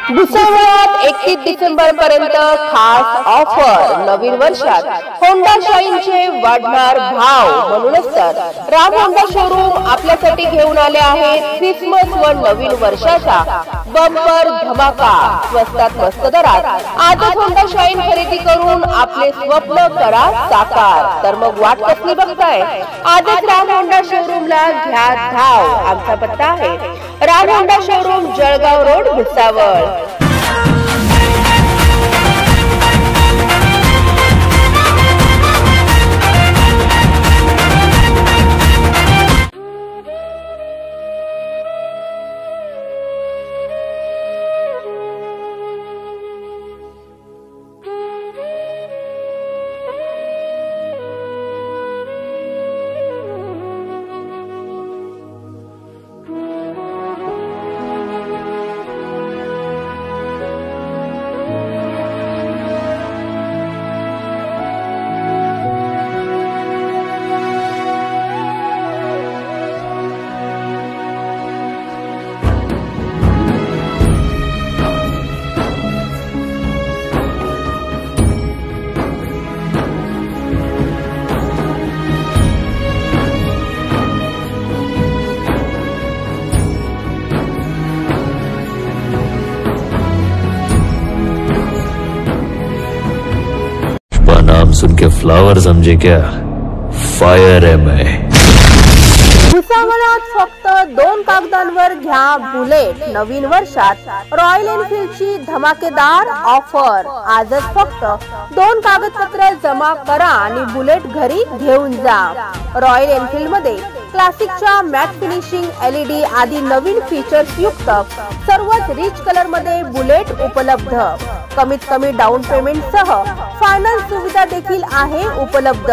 भुसावळात 31 डिसेंबर पर्यंत खास ऑफर। नवीन वर्षात होंडा शाईनचे वाढणार भाव। म्हणूनच तर राम होंडा शोरूम आपल्यासाठी घेऊन आले आहेत ख्रिसमस व नवीन वर्षाचा बंपर धमाका। स्वस्तात मस्त दरात आजच होंडा शाईन खरेदी करून आपले स्वप्न करा साकार। तर मग वाट कसली बघताय? आजच राम होंडा शोरूमला घ्या धाव। आमचा पत्ता आहे Ram Honda showroom, Jalgaon road, Bhusawal. नाम सुन के फ्लावर समझे क्या? फायर है मैं। भुसावळात फक्त 2 कागदांवर घ्या बुलेट। नवीन वर्षात रॉयल एनफील्डची धमाकेदार ऑफर। आजच फक्त 2 कागदपत्र जमा करा आणि बुलेट घरी घेऊन जा। रॉयल एनफील्ड मध्ये क्लासिकच्या मॅट फिनिशिंग, LED आदी नवीन फीचर्स युक्त सर्वच रिच कलर मध्ये बुलेट उपलब्ध। कमीत कमी डाऊन पेमेंट सह फायनान्स सुविधा देखील आहे उपलब्ध।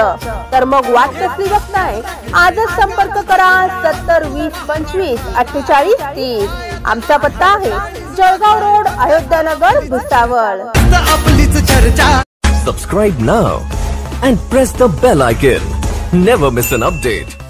तर मग वाट कसली बघताय? आजच संपर्क करा 70 20 25 48 30। आमचा पत्ता आहे Jalgaon road, Ayodhya Nagar, Bhusawal. Subscribe now and press the bell icon. Never miss an update.